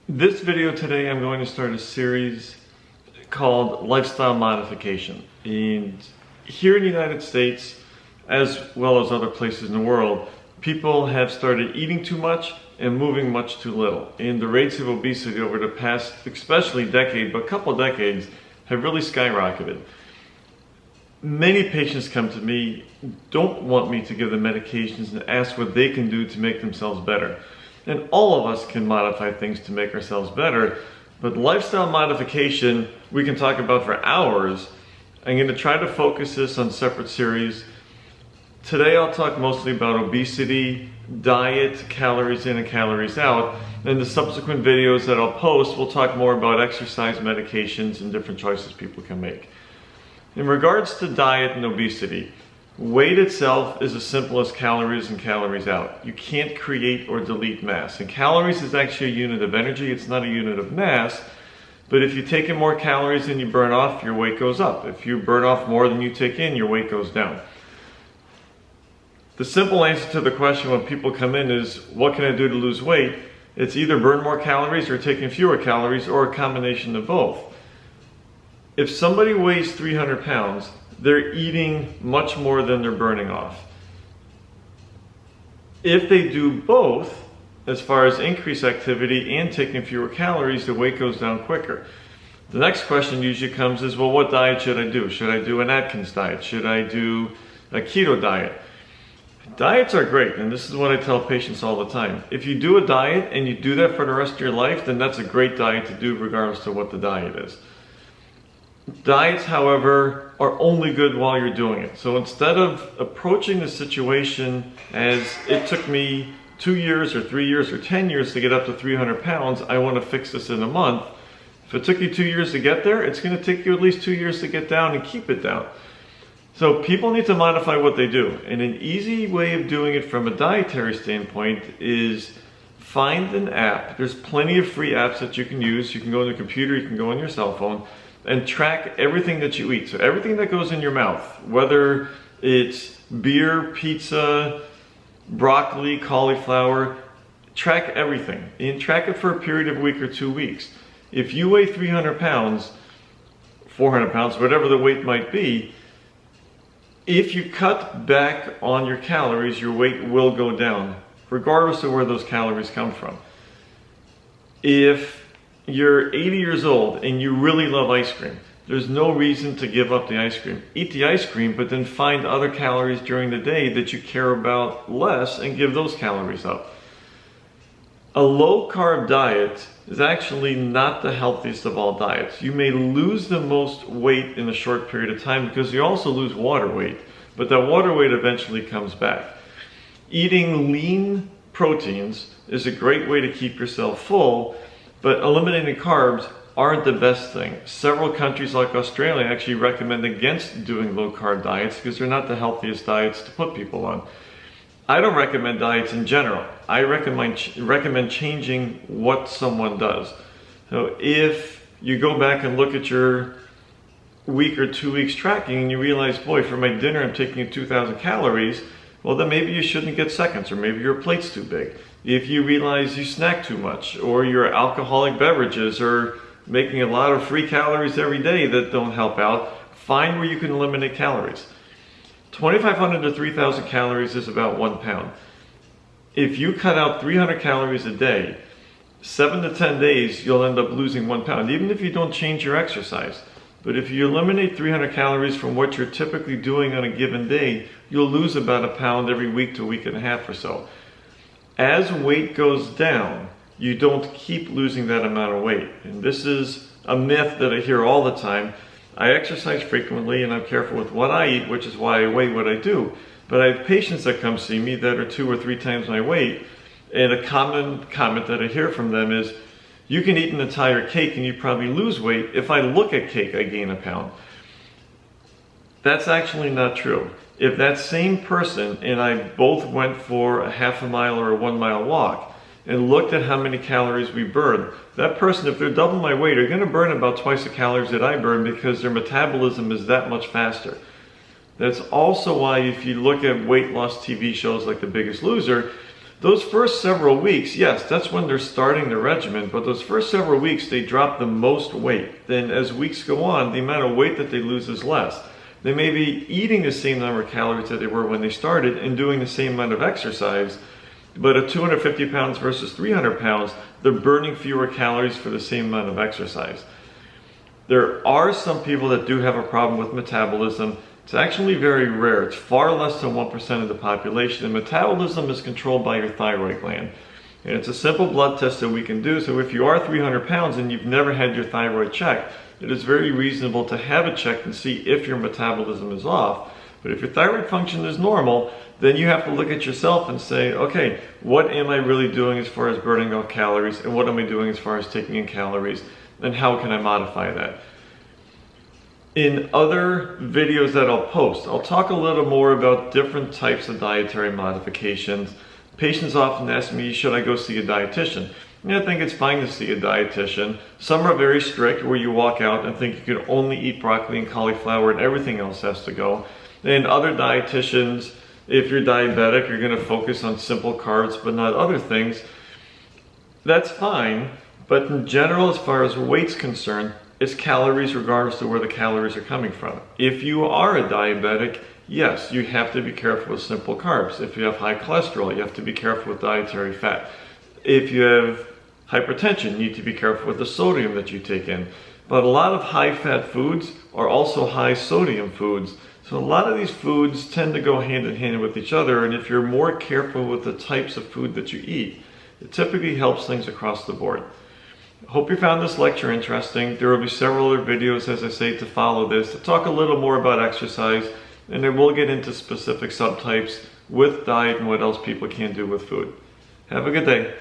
This video today, I'm going to start a series called Lifestyle Modification. And here in the United States, as well as other places in the world, people have started eating too much and moving much too little. And the rates of obesity over the past, especially decade, but a couple decades, have really skyrocketed. Many patients come to me, don't want me to give them medications and ask what they can do to make themselves better. And all of us can modify things to make ourselves better, but lifestyle modification we can talk about for hours. I'm going to try to focus this on separate series. Today I'll talk mostly about obesity, diet, calories in and calories out. In the subsequent videos that I'll post, we'll talk more about exercise, medications, and different choices people can make. In regards to diet and obesity, weight itself is as simple as calories in, calories out. You can't create or delete mass. And calories is actually a unit of energy, it's not a unit of mass. But if you take in more calories than you burn off, your weight goes up. If you burn off more than you take in, your weight goes down. The simple answer to the question when people come in is, what can I do to lose weight? It's either burn more calories or take in fewer calories, or a combination of both. If somebody weighs 300 pounds, they're eating much more than they're burning off. If they do both, as far as increased activity and taking fewer calories, the weight goes down quicker. The next question usually comes is, well, what diet should I do? Should I do an Atkins diet? Should I do a keto diet? Diets are great, and this is what I tell patients all the time. If you do a diet and you do that for the rest of your life, then that's a great diet to do regardless of what the diet is. Diets, however, are only good while you're doing it. So instead of approaching the situation as it took me 2 years or 3 years or 10 years to get up to 300 pounds, I want to fix this in a month. If it took you 2 years to get there, it's going to take you at least 2 years to get down and keep it down. So people need to modify what they do. And an easy way of doing it from a dietary standpoint is find an app. There's plenty of free apps that you can use. You can go on the computer, you can go on your cell phone, and track everything that you eat. So everything that goes in your mouth, whether it's beer, pizza, broccoli, cauliflower, track everything. And track it for a period of a week or 2 weeks. If you weigh 300 pounds, 400 pounds, whatever the weight might be, if you cut back on your calories, your weight will go down, regardless of where those calories come from. If you're 80 years old and you really love ice cream, there's no reason to give up the ice cream. Eat the ice cream, but then find other calories during the day that you care about less and give those calories up. A low-carb diet is actually not the healthiest of all diets. You may lose the most weight in a short period of time because you also lose water weight, but that water weight eventually comes back. Eating lean proteins is a great way to keep yourself full, but eliminating carbs aren't the best thing. Several countries like Australia actually recommend against doing low-carb diets because they're not the healthiest diets to put people on. I don't recommend diets in general. I recommend changing what someone does. So if you go back and look at your week or 2 weeks tracking and you realize, boy, for my dinner I'm taking 2,000 calories, well then maybe you shouldn't get seconds, or maybe your plate's too big. If you realize you snack too much, or your alcoholic beverages are making a lot of free calories every day that don't help out, find where you can eliminate calories. 2,500 to 3,000 calories is about 1 pound. If you cut out 300 calories a day, 7 to 10 days, you'll end up losing 1 pound, even if you don't change your exercise. But if you eliminate 300 calories from what you're typically doing on a given day, you'll lose about 1 pound every week to a week and a half or so. As weight goes down, you don't keep losing that amount of weight. And this is a myth that I hear all the time. I exercise frequently and I'm careful with what I eat, which is why I weigh what I do. But I have patients that come see me that are 2 or 3 times my weight, and a common comment that I hear from them is, you can eat an entire cake and you probably lose weight. If I look at cake, I gain 1 pound. That's actually not true. If that same person and I both went for a half a mile or a 1 mile walk and looked at how many calories we burn, that person, if they're double my weight, are going to burn about twice the calories that I burn because their metabolism is that much faster. That's also why if you look at weight loss TV shows like The Biggest Loser, Those first several weeks, yes, that's when they're starting the regimen, but those first several weeks, they drop the most weight. Then as weeks go on, the amount of weight that they lose is less. They may be eating the same number of calories that they were when they started and doing the same amount of exercise, but at 250 pounds versus 300 pounds, they're burning fewer calories for the same amount of exercise. There are some people that do have a problem with metabolism. It's actually very rare. It's far less than 1% of the population. And metabolism is controlled by your thyroid gland. And it's a simple blood test that we can do. So if you are 300 pounds and you've never had your thyroid checked, it is very reasonable to have it checked and see if your metabolism is off. But if your thyroid function is normal, then you have to look at yourself and say, okay, what am I really doing as far as burning off calories? And what am I doing as far as taking in calories? And how can I modify that? In other videos that I'll post, I'll talk a little more about different types of dietary modifications. Patients often ask me, should I go see a dietitian? And I think it's fine to see a dietitian. Some are very strict where you walk out and think you can only eat broccoli and cauliflower and everything else has to go. And other dietitians, if you're diabetic, you're going to focus on simple carbs but not other things. That's fine, but in general, as far as weight's concerned, it's calories regardless of where the calories are coming from. If you are a diabetic, yes, you have to be careful with simple carbs. If you have high cholesterol, you have to be careful with dietary fat. If you have hypertension, you need to be careful with the sodium that you take in. But a lot of high-fat foods are also high-sodium foods. So a lot of these foods tend to go hand in hand with each other, and if you're more careful with the types of food that you eat, it typically helps things across the board. Hope you found this lecture interesting. There will be several other videos, as I say, to follow this, to talk a little more about exercise, and then we'll get into specific subtypes with diet and what else people can do with food. Have a good day.